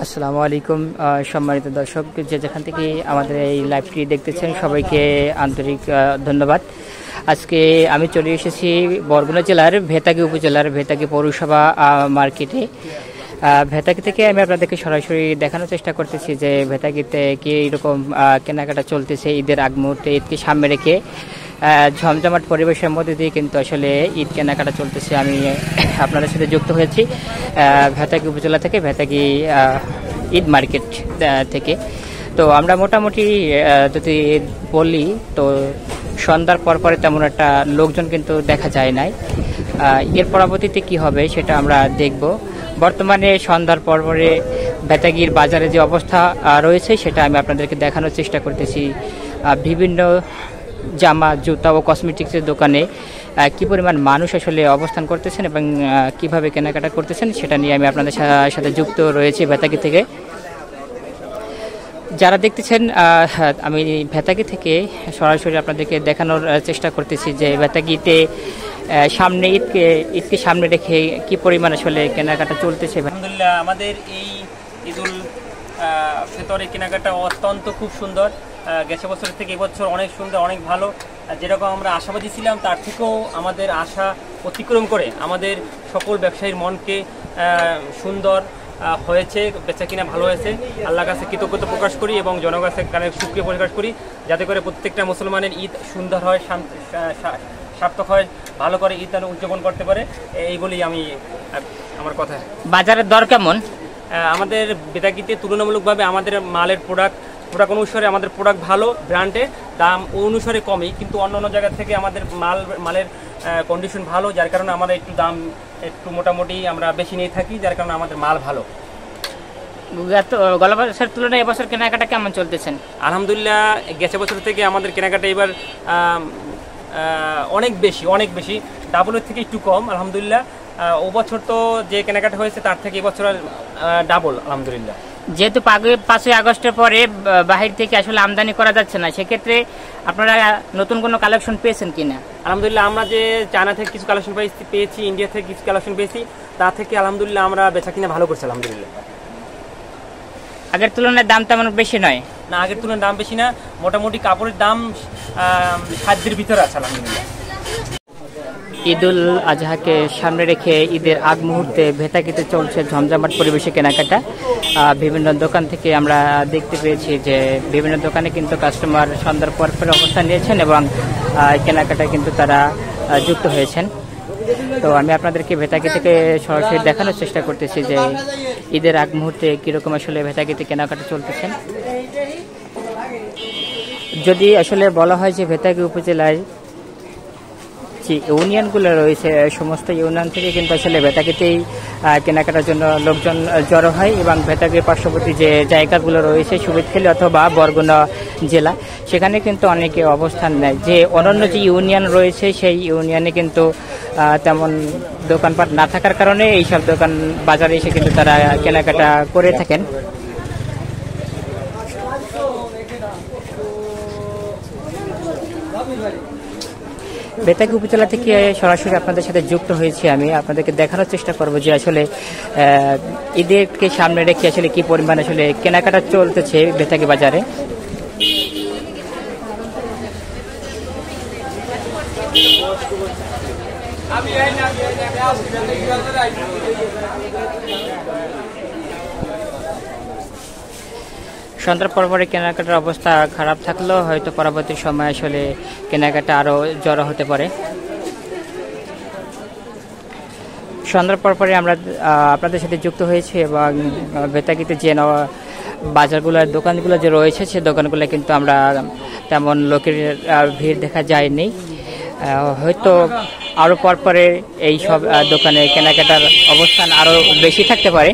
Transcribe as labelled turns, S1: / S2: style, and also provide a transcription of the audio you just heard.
S1: আসসালামু আলাইকুম সম্মানিত দর্শক, যেখান থেকে আমাদের এই লাইভটি দেখতেছেন সবাইকে আন্তরিক ধন্যবাদ। আজকে আমি চলে এসেছি বরগুনা জেলার ভেতাগী উপজেলার ভেতাগী পৌরসভা মার্কেটে। ভেতাগী থেকে আমি আপনাদেরকে সরাসরি দেখানোর চেষ্টা করতেছি যে ভেতাগীতে কীরকম কেনাকাটা চলতেছে ঈদের আগ মুহূর্তে, ঈদকে সামনে রেখে ঝমঝমাট পরিবেশের মধ্যে দিয়ে কিন্তু আসলে ঈদ কেনাকাটা চলতেছে। আমি আপনাদের সাথে যুক্ত হয়েছি ভেতাগী উপজেলা থেকে, ভেতাগী ঈদ মার্কেট থেকে। তো আমরা মোটামুটি যদি বলি তো সন্ধ্যার পরে তেমন একটা লোকজন কিন্তু দেখা যায় নাই। এর পরবর্তীতে কি হবে সেটা আমরা দেখব। বর্তমানে সন্ধ্যার পরে ভেতাগীর বাজারে যে অবস্থা রয়েছে সেটা আমি আপনাদেরকে দেখানোর চেষ্টা করতেছি। বিভিন্ন জামা, জুতা ও কসমেটিক্সের দোকানে কি পরিমাণ মানুষ আসলে অবস্থান করতেছেন এবং কিভাবে কেনাকাটা করতেছেন সেটা নিয়ে আমি আপনাদের সাথে যুক্ত রয়েছি ভেতাগী থেকে। যারা দেখতেছেন আমি ভেতাগী থেকে সরাসরি আপনাদেরকে দেখানোর চেষ্টা করতেছি যে ভেতাগীতে সামনে ঈদকে সামনে রেখে কি পরিমাণ আসলে কেনাকাটা চলতেছে।
S2: আলহামদুলিল্লাহ, আমাদের এই ঈদুল ফিতরের কেনাকাটা অত্যন্ত খুব সুন্দর। গেছে বছরের থেকে এবছর অনেক সুন্দর, অনেক ভালো। যেরকম আমরা আশাবাদী ছিলাম তার থেকেও আমাদের আশা অতিক্রম করে আমাদের সকল ব্যবসায়ীর মনকে সুন্দর হয়েছে, বেচা কিনা ভালো হয়েছে। আল্লাহর কাছে কৃতজ্ঞতা প্রকাশ করি এবং জনগণের কাছে শুকরিয়া প্রকাশ করি যাতে করে প্রত্যেকটা মুসলমানের ঈদ সুন্দর হয়, সার্থক হয়, ভালো করে ঈদ উদযাপন করতে পারে। এই বলেই আমি আমার কথা।
S1: বাজারের দর কেমন?
S2: আমাদের ভেতাগীতে তুলনামূলকভাবে আমাদের মালের প্রোডাক্ট অনুসারে আমাদের প্রোডাক্ট ভালো, ব্র্যান্ডের দাম অনুসারে কমই, কিন্তু অন্য অন্য জায়গা থেকে আমাদের মালের কন্ডিশন ভালো, যার কারণে আমাদের একটু দাম একটু মোটামুটি আমরা বেশি নিয়ে থাকি, যার কারণে আমাদের মাল ভালো।
S1: গত বছরের তুলনায় এবছর কেনাকাটা কেমন চলতেছেন?
S2: আলহামদুলিল্লাহ, গেছে বছর থেকে আমাদের কেনাকাটা এবার অনেক বেশি ডাবলের থেকে একটু কম। আলহামদুলিল্লাহ, ও বছর তো যে কেনাকাটা হয়েছে তার থেকে এবছর ডাবল আলহামদুলিল্লাহ।
S1: যেহেতু 5ই আগস্টের পরে বাহির থেকে আসলে আমদানি করা যাচ্ছে না, সেক্ষেত্রে আপনারা নতুন কোনো কালেকশন পেয়েছেন কিনা?
S2: আলহামদুলিল্লাহ, আমরা যে চায়না থেকে কিছু কালেকশন পেয়েছি, ইন্ডিয়া থেকে কিছু কালেকশন পেয়েছি, তা থেকে আলহামদুলিল্লাহ আমরা বেচা কিনা ভালো করছি আলহামদুলিল্লাহ।
S1: আগের তুলনায় দাম তেমন বেশি নয়?
S2: না, আগের তুলনায় দাম বেশি না, মোটামুটি কাপড়ের দাম সাধ্যের ভিতরে আছে আলহামদুলিল্লাহ।
S1: ঈদুল আজহাকে সামনে রেখে ঈদের আগ মুহূর্তে ভেতাগীতে চলছে ঝমঝমাট পরিবেশে কেনাকাটা। বিভিন্ন দোকান থেকে আমরা দেখতে পেয়েছি যে বিভিন্ন দোকানে কিন্তু কাস্টমার সন্ধ্যার পর অবস্থান নিয়েছেন এবং কেনাকাটায় কিন্তু তারা যুক্ত হয়েছেন। তো আমি আপনাদেরকে ভেতাগী থেকে সরাসরি দেখানোর চেষ্টা করতেছি যে ঈদের আগ মুহূর্তে কীরকম আসলে ভেতাগীতে কেনাকাটা চলতেছেন। যদি আসলে বলা হয় যে ভেতাগী উপজেলায় যে ইউনিয়নগুলো রয়েছে সমস্ত ইউনিয়ন থেকে কিন্তু আসলে ভেতাগীতেই কেনাকাটার জন্য লোকজন জড়ো হয় এবং ভেতাগীর পার্শ্ববর্তী যে জায়গাগুলো রয়েছে সুবিদখালী অথবা বরগুনা জেলা, সেখানে কিন্তু অনেকে অবস্থান নেয়। যে অন্যান্য যে ইউনিয়ন রয়েছে সেই ইউনিয়নে কিন্তু তেমন দোকানপাট না থাকার কারণে এইসব দোকান বাজারে এসে কিন্তু তারা কেনাকাটা করে থাকেন। ভেতাগী উপজেলা থেকে সরাসরি আপনাদের সাথে যুক্ত হয়েছি। আমি আপনাদেরকে দেখানোর চেষ্টা করব যে আসলে ঈদেরকে সামনে রেখে আসলে কি পরিমাণ আসলে কেনাকাটা চলতেছে ভেতাগী বাজারে। সন্ধ্যার পরে কেনাকাটার অবস্থা খারাপ থাকলেও হয়তো পরবর্তী সময় আসলে কেনাকাটা আরও জড়ো হতে পারে। সন্ধ্যার পরে আমরা আপনাদের সাথে যুক্ত হয়েছি এবং ভেতাগীতে যে বাজারগুলোর দোকানগুলো যে রয়েছে সে দোকানগুলো কিন্তু আমরা তেমন লোকের ভিড় দেখা যায়নি। হয়তো আরও পরে এই সব দোকানে কেনাকাটার অবস্থান আরও বেশি থাকতে পারে।